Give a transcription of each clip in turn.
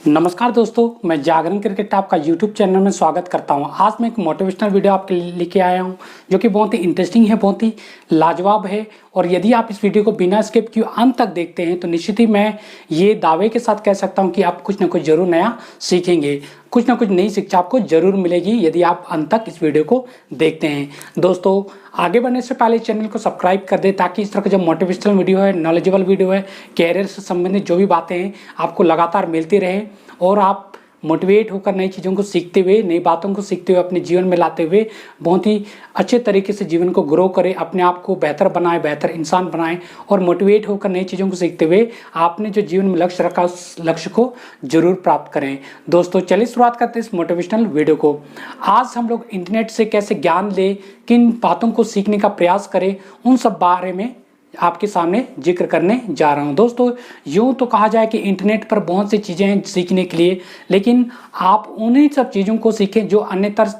नमस्कार दोस्तों, मैं जागरण क्रिकेट आपका यूट्यूब चैनल में स्वागत करता हूं। आज मैं एक मोटिवेशनल वीडियो आपके लिए लेके आया हूं जो कि बहुत ही इंटरेस्टिंग है, बहुत ही लाजवाब है। और यदि आप इस वीडियो को बिना स्किप किए अंत तक देखते हैं तो निश्चित ही मैं ये दावे के साथ कह सकता हूं कि आप कुछ ना कुछ जरूर नया सीखेंगे, कुछ ना कुछ नई शिक्षा आपको जरूर मिलेगी यदि आप अंत तक इस वीडियो को देखते हैं। दोस्तों, आगे बढ़ने से पहले चैनल को सब्सक्राइब कर दें ताकि इस तरह का जो मोटिवेशनल वीडियो है, नॉलेजेबल वीडियो है, कैरियर से संबंधित जो भी बातें हैं आपको लगातार मिलती रहे और आप मोटिवेट होकर नई चीज़ों को सीखते हुए, नई बातों को सीखते हुए अपने जीवन में लाते हुए बहुत ही अच्छे तरीके से जीवन को ग्रो करें, अपने आप को बेहतर बनाएं, बेहतर इंसान बनाएं और मोटिवेट होकर नई चीज़ों को सीखते हुए आपने जो जीवन में लक्ष्य रखा उस लक्ष्य को जरूर प्राप्त करें। दोस्तों, चलिए शुरुआत करते हैं इस मोटिवेशनल वीडियो को। आज हम लोग इंटरनेट से कैसे ज्ञान लें, किन बातों को सीखने का प्रयास करें, उन सब बारे में आपके सामने जिक्र करने जा रहा हूं। दोस्तों, यूं तो कहा जाए कि इंटरनेट पर बहुत सी चीज़ें हैं सीखने के लिए, लेकिन आप उन्हीं सब चीज़ों को सीखें जो अन्यतर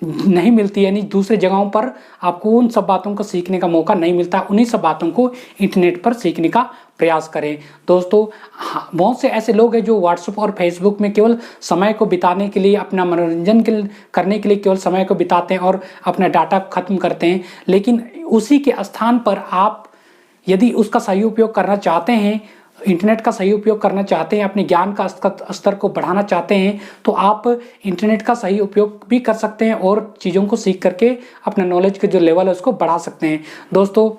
नहीं मिलती, यानी दूसरे जगहों पर आपको उन सब बातों को सीखने का मौका नहीं मिलता। उन्हीं सब बातों को इंटरनेट पर सीखने का प्रयास करें। दोस्तों, बहुत से ऐसे लोग हैं जो व्हाट्सएप और फेसबुक में केवल समय को बिताने के लिए, अपना मनोरंजन करने के लिए केवल समय को बिताते हैं और अपना डाटा खत्म करते हैं। लेकिन उसी के स्थान पर आप यदि उसका सही उपयोग करना चाहते हैं, इंटरनेट का सही उपयोग करना चाहते हैं, अपने ज्ञान का स्तर को बढ़ाना चाहते हैं, तो आप इंटरनेट का सही उपयोग भी कर सकते हैं और चीज़ों को सीख करके अपना नॉलेज का जो लेवल है उसको बढ़ा सकते हैं। दोस्तों,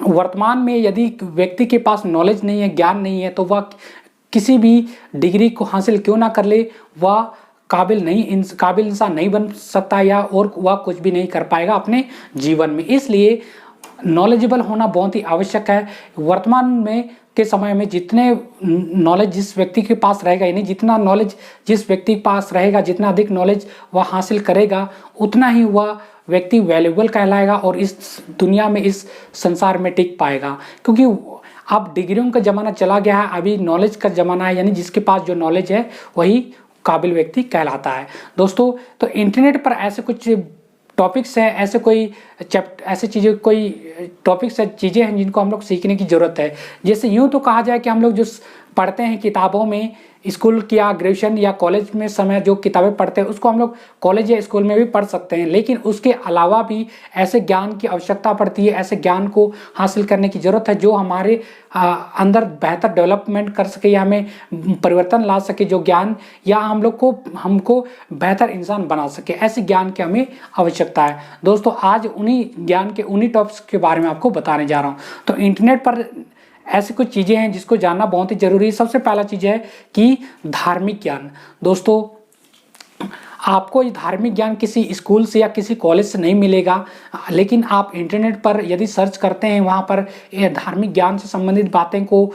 वर्तमान में यदि व्यक्ति के पास नॉलेज नहीं है, ज्ञान नहीं है, तो वह किसी भी डिग्री को हासिल क्यों ना कर ले, वह काबिल इंसान नहीं बन सकता या और वह कुछ भी नहीं कर पाएगा अपने जीवन में। इसलिए नॉलेजेबल होना बहुत ही आवश्यक है। वर्तमान में के समय में जितने नॉलेज जिस व्यक्ति के पास रहेगा, यानी जितना नॉलेज जिस व्यक्ति के पास रहेगा, जितना अधिक नॉलेज वह हासिल करेगा, उतना ही वह व्यक्ति वैल्यूएबल कहलाएगा और इस दुनिया में, इस संसार में टिक पाएगा। क्योंकि अब डिग्रियों का ज़माना चला गया है, अभी नॉलेज का ज़माना है, यानी जिसके पास जो नॉलेज है वही काबिल व्यक्ति कहलाता है। दोस्तों, तो इंटरनेट पर ऐसे कुछ टॉपिक्स हैं, ऐसे टॉपिक्स है, चीज़ें हैं जिनको हम लोग सीखने की ज़रूरत है। जैसे यूँ तो कहा जाए कि हम लोग जो पढ़ते हैं किताबों में, स्कूल की या ग्रेजुएशन या कॉलेज में समय जो किताबें पढ़ते हैं उसको हम लोग कॉलेज या स्कूल में भी पढ़ सकते हैं, लेकिन उसके अलावा भी ऐसे ज्ञान की आवश्यकता पड़ती है, ऐसे ज्ञान को हासिल करने की ज़रूरत है जो हमारे अंदर बेहतर डेवलपमेंट कर सके या हमें परिवर्तन ला सके, जो ज्ञान या हमको बेहतर इंसान बना सके। ऐसे ज्ञान की हमें आवश्यकता है। दोस्तों, आज उन्हीं ज्ञान के उन्हीं टॉपिक्स के बारे में आपको बताने जा रहा हूँ। तो इंटरनेट पर ऐसी कुछ चीज़ें हैं जिसको जानना बहुत ही जरूरी है। सबसे पहला चीज़ है कि धार्मिक ज्ञान। दोस्तों, आपको ये धार्मिक ज्ञान किसी स्कूल से या किसी कॉलेज से नहीं मिलेगा, लेकिन आप इंटरनेट पर यदि सर्च करते हैं, वहाँ पर धार्मिक ज्ञान से संबंधित बातें को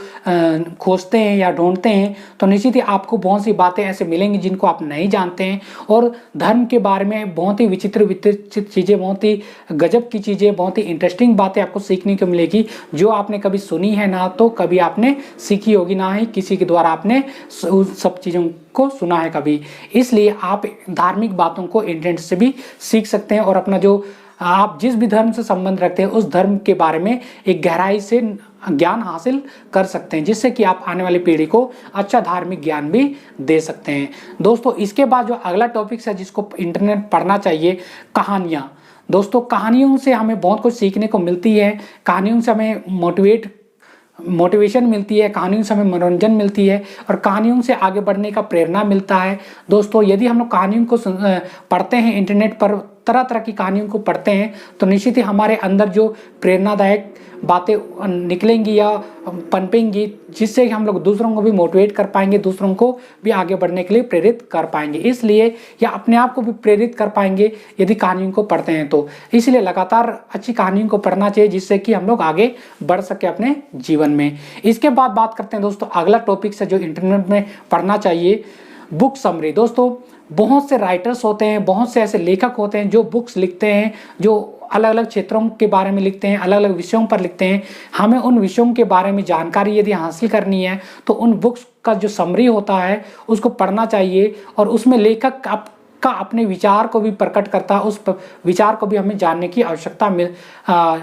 खोजते हैं या ढूंढते हैं, तो निश्चित ही आपको बहुत सी बातें ऐसे मिलेंगी जिनको आप नहीं जानते हैं। और धर्म के बारे में बहुत ही विचित्र चीज़ें, बहुत ही गजब की चीज़ें, बहुत ही इंटरेस्टिंग बातें आपको सीखने को मिलेगी जो आपने कभी सुनी है, ना तो कभी आपने सीखी होगी, ना ही किसी के द्वारा आपने उन सब चीज़ों को सुना है कभी। इसलिए आप धार्मिक बातों को इंटरनेट से भी सीख सकते हैं और अपना जो आप जिस भी धर्म से संबंध रखते हैं उस धर्म के बारे में एक गहराई से ज्ञान हासिल कर सकते हैं, जिससे कि आप आने वाली पीढ़ी को अच्छा धार्मिक ज्ञान भी दे सकते हैं। दोस्तों, इसके बाद जो अगला टॉपिक है जिसको इंटरनेट पढ़ना चाहिए, कहानियाँ। दोस्तों, कहानियों से हमें बहुत कुछ सीखने को मिलती है, कहानियों से हमें मोटिवेशन मिलती है, कहानियों से हमें मनोरंजन मिलती है और कहानियों से आगे बढ़ने का प्रेरणा मिलता है। दोस्तों, यदि हम लोग कहानियों को पढ़ते हैं, इंटरनेट पर तरह तरह की कहानियों को पढ़ते हैं, तो निश्चित ही हमारे अंदर जो प्रेरणादायक बातें निकलेंगी या पनपेंगी, जिससे हम लोग दूसरों को भी मोटिवेट कर पाएंगे, दूसरों को भी आगे बढ़ने के लिए प्रेरित कर पाएंगे, इसलिए या अपने आप को भी प्रेरित कर पाएंगे यदि कहानियों को पढ़ते हैं तो। इसलिए लगातार अच्छी कहानियों को पढ़ना चाहिए जिससे कि हम लोग आगे बढ़ सके अपने जीवन में। इसके बाद बात करते हैं दोस्तों, अगला टॉपिक से जो इंटरनेट में पढ़ना चाहिए, बुक समरी। दोस्तों, बहुत से राइटर्स होते हैं, बहुत से ऐसे लेखक होते हैं जो बुक्स लिखते हैं, जो अलग अलग क्षेत्रों के बारे में लिखते हैं, अलग अलग विषयों पर लिखते हैं। हमें उन विषयों के बारे में जानकारी यदि हासिल करनी है तो उन बुक्स का जो समरी होता है उसको पढ़ना चाहिए और उसमें लेखक उसका अपने विचार को भी प्रकट करता है, उस विचार को भी हमें जानने की आवश्यकता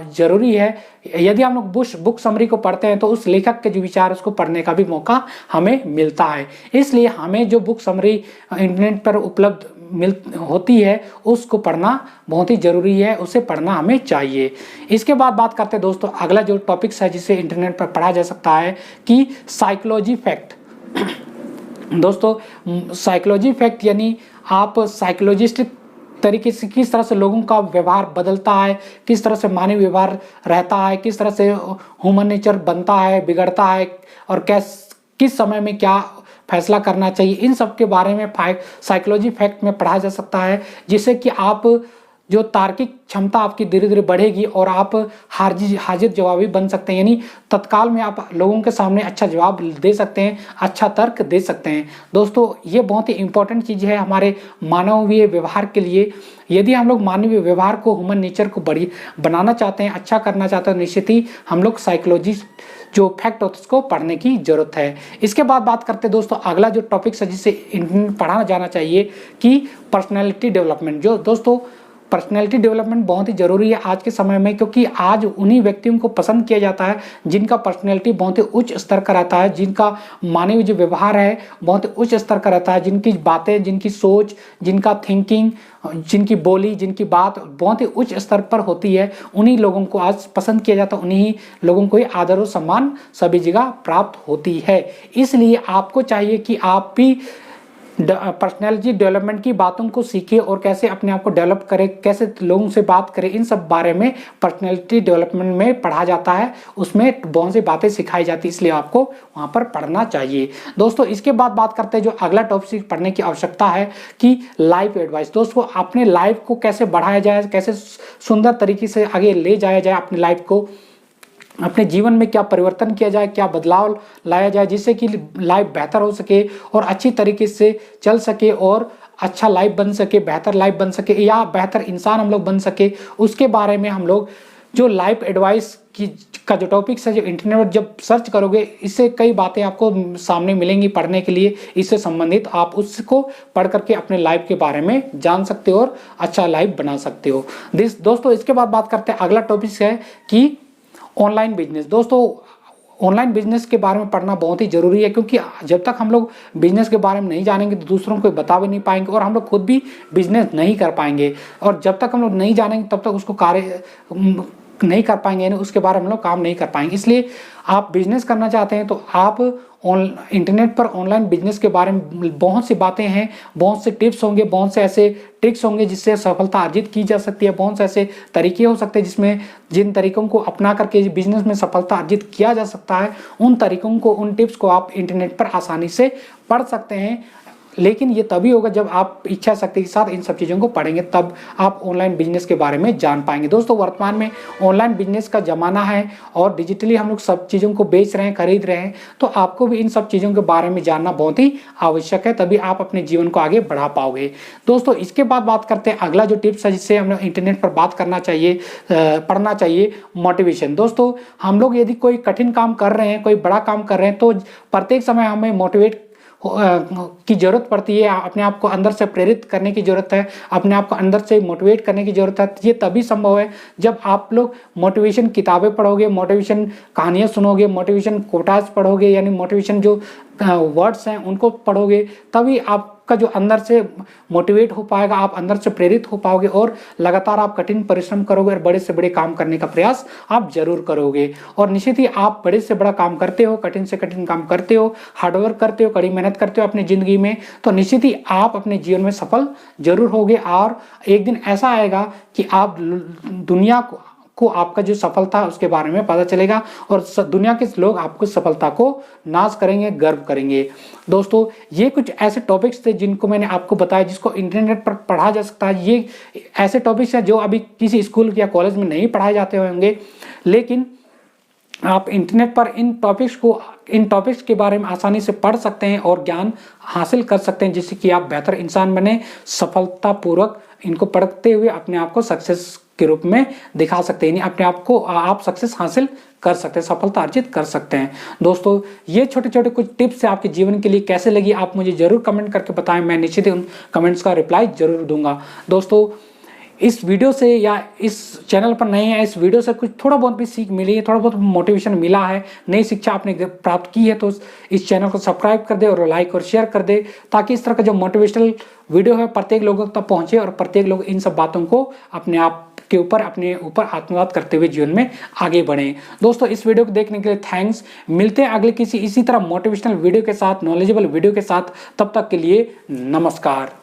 जरूरी है। यदि हम लोग बुक समरी को पढ़ते हैं तो उस लेखक के जो विचार उसको पढ़ने का भी मौका हमें मिलता है। इसलिए हमें जो बुक समरी इंटरनेट पर उपलब्ध होती है उसको पढ़ना बहुत ही जरूरी है, उसे पढ़ना हमें चाहिए। इसके बाद बात करते हैं दोस्तों अगला जो टॉपिक्स है जिसे इंटरनेट पर पढ़ा जा सकता है कि साइकोलॉजी फैक्ट। दोस्तों साइकोलॉजी फैक्ट यानी आप साइकोलॉजिस्ट तरीके से किस तरह से लोगों का व्यवहार बदलता है, किस तरह से मानवीय व्यवहार रहता है, किस तरह से ह्यूमन नेचर बनता है, बिगड़ता है और किस समय में क्या फैसला करना चाहिए, इन सब के बारे में साइकोलॉजी फैक्ट में पढ़ा जा सकता है, जिससे कि आप जो तार्किक क्षमता आपकी धीरे धीरे बढ़ेगी और आप हाजिर जवाबी बन सकते हैं। यानी तत्काल में आप लोगों के सामने अच्छा जवाब दे सकते हैं, अच्छा तर्क दे सकते हैं। दोस्तों ये बहुत ही इंपॉर्टेंट चीज़ है हमारे मानवीय व्यवहार के लिए। यदि हम लोग मानवीय व्यवहार को, ह्यूमन नेचर को बनाना चाहते हैं, अच्छा करना चाहते हैं, निश्चित ही हम लोग साइकोलॉजी जो फैक्ट होता है उसको पढ़ने की जरूरत है। इसके बाद बात करते हैं दोस्तों अगला जो टॉपिक है जिसे पढ़ाना जाना चाहिए कि पर्सनैलिटी डेवलपमेंट। जो दोस्तों पर्सनैलिटी डेवलपमेंट बहुत ही जरूरी है आज के समय में, क्योंकि आज उन्हीं व्यक्तियों को पसंद किया जाता है जिनका पर्सनैलिटी बहुत ही उच्च स्तर का रहता है, जिनका मानवीय जो व्यवहार है बहुत ही उच्च स्तर का रहता है, जिनकी बातें, जिनकी सोच, जिनका थिंकिंग, जिनकी बोली, जिनकी बात बहुत ही उच्च स्तर पर होती है, उन्हीं लोगों को आज पसंद किया जाता है, उन्हीं लोगों को ही आदर और सम्मान सभी जगह प्राप्त होती है। इसलिए आपको चाहिए कि आप भी पर्सनैलिटी डेवलपमेंट की बातों को सीखे और कैसे अपने आप को डेवलप करें, कैसे लोगों से बात करें, इन सब बारे में पर्सनैलिटी डेवलपमेंट में पढ़ा जाता है, उसमें बहुत सी बातें सिखाई जाती है, इसलिए आपको वहाँ पर पढ़ना चाहिए। दोस्तों इसके बाद बात करते हैं जो अगला टॉपिक पढ़ने की आवश्यकता है कि लाइफ एडवाइस। दोस्तों अपने लाइफ को कैसे बढ़ाया जाए, कैसे सुंदर तरीके से आगे ले जाया जाए, अपनी लाइफ को, अपने जीवन में क्या परिवर्तन किया जाए, क्या बदलाव लाया जाए जिससे कि लाइफ बेहतर हो सके और अच्छी तरीके से चल सके और अच्छा लाइफ बन सके, बेहतर लाइफ बन सके या बेहतर इंसान हम लोग बन सके, उसके बारे में हम लोग जो लाइफ एडवाइस का जो टॉपिक्स है, जो इंटरनेट पर जब सर्च करोगे इससे कई बातें आपको सामने मिलेंगी पढ़ने के लिए, इससे संबंधित आप उसको पढ़ करके अपने लाइफ के बारे में जान सकते हो और अच्छा लाइफ बना सकते हो। दोस्तों इसके बाद बात करते हैं अगला टॉपिक है कि ऑनलाइन बिजनेस। दोस्तों ऑनलाइन बिजनेस के बारे में पढ़ना बहुत ही जरूरी है, क्योंकि जब तक हम लोग बिजनेस के बारे में नहीं जानेंगे तो दूसरों को बता भी नहीं पाएंगे और हम लोग खुद भी बिजनेस नहीं कर पाएंगे, और जब तक हम लोग नहीं जानेंगे तब तक उसको कार्य नहीं कर पाएंगे, यानी उसके बारे में हम लोग काम नहीं कर पाएंगे। इसलिए आप बिजनेस करना चाहते हैं तो आप इंटरनेट पर ऑनलाइन बिजनेस के बारे में बहुत सी बातें हैं, बहुत से टिप्स होंगे, बहुत से ऐसे ट्रिक्स होंगे जिससे सफलता अर्जित की जा सकती है, बहुत से ऐसे तरीके हो सकते हैं जिसमें जिन तरीकों को अपना करके बिजनेस में सफलता अर्जित किया जा सकता है, उन तरीकों को, उन टिप्स को आप इंटरनेट पर आसानी से पढ़ सकते हैं। लेकिन ये तभी होगा जब आप इच्छा शक्ति के साथ इन सब चीज़ों को पढ़ेंगे, तब आप ऑनलाइन बिजनेस के बारे में जान पाएंगे। दोस्तों वर्तमान में ऑनलाइन बिजनेस का ज़माना है और डिजिटली हम लोग सब चीज़ों को बेच रहे हैं, खरीद रहे हैं, तो आपको भी इन सब चीज़ों के बारे में जानना बहुत ही आवश्यक है, तभी आप अपने जीवन को आगे बढ़ा पाओगे। दोस्तों इसके बाद बात करते हैं अगला जो टिप्स है जिससे हमें इंटरनेट पर बात करना चाहिए, पढ़ना चाहिए, मोटिवेशन। दोस्तों हम लोग यदि कोई कठिन काम कर रहे हैं, कोई बड़ा काम कर रहे हैं, तो प्रत्येक समय हमें मोटिवेट की जरूरत पड़ती है, अपने आप को अंदर से प्रेरित करने की जरूरत है, अपने आप को अंदर से मोटिवेट करने की जरूरत है। ये तभी संभव है जब आप लोग मोटिवेशन किताबें पढ़ोगे, मोटिवेशन कहानियाँ सुनोगे, मोटिवेशन कोटाज पढ़ोगे, यानी मोटिवेशन जो वर्ड्स हैं उनको पढ़ोगे, तभी आपका जो अंदर से मोटिवेट हो पाएगा, आप अंदर से प्रेरित हो पाओगे और लगातार आप कठिन परिश्रम करोगे और बड़े से बड़े काम करने का प्रयास आप जरूर करोगे। और निश्चित ही आप बड़े से बड़ा काम करते हो, कठिन से कठिन काम करते हो, हार्डवर्क करते हो, कड़ी मेहनत करते हो अपनी जिंदगी में, तो निश्चित ही आप अपने जीवन में सफल जरूर होगे। और एक दिन ऐसा आएगा कि आप दुनिया को आपका जो सफलता है उसके बारे में पता चलेगा और दुनिया के लोग आपको सफलता को नाज करेंगे, गर्व करेंगे। दोस्तों ये कुछ ऐसे टॉपिक्स थे जिनको मैंने आपको बताया, जिसको इंटरनेट पर पढ़ा जा सकता है। ये ऐसे टॉपिक्स हैं जो अभी किसी स्कूल या कॉलेज में नहीं पढ़ाए जाते होंगे, लेकिन आप इंटरनेट पर इन टॉपिक्स के बारे में आसानी से पढ़ सकते हैं और ज्ञान हासिल कर सकते हैं, जिससे कि आप बेहतर इंसान बने, सफलतापूर्वक इनको पढ़ते हुए अपने आप को सक्सेस के रूप में दिखा सकते हैं, अपने आप को आप सक्सेस हासिल कर सकते हैं, सफलता अर्जित कर सकते हैं। दोस्तों ये छोटे छोटे कुछ टिप्स से आपके जीवन के लिए कैसे लगी आप मुझे जरूर कमेंट करके बताएं, मैं निश्चित ही उन कमेंट्स का रिप्लाई जरूर दूंगा। दोस्तों इस वीडियो से या इस चैनल पर नए हैं, इस वीडियो से कुछ थोड़ा बहुत भी सीख मिली है, थोड़ा बहुत मोटिवेशन मिला है, नई शिक्षा आपने प्राप्त की है, तो इस चैनल को सब्सक्राइब कर दे और लाइक और शेयर कर दे, ताकि इस तरह का जो मोटिवेशनल वीडियो है प्रत्येक लोगों तक पहुंचे और प्रत्येक लोग इन सब बातों को अपने आप के ऊपर अपने ऊपर आत्मसात करते हुए जीवन में आगे बढ़े। दोस्तों इस वीडियो को देखने के लिए थैंक्स। मिलते हैं अगले किसी इसी तरह मोटिवेशनल वीडियो के साथ, नॉलेजेबल वीडियो के साथ। तब तक के लिए नमस्कार।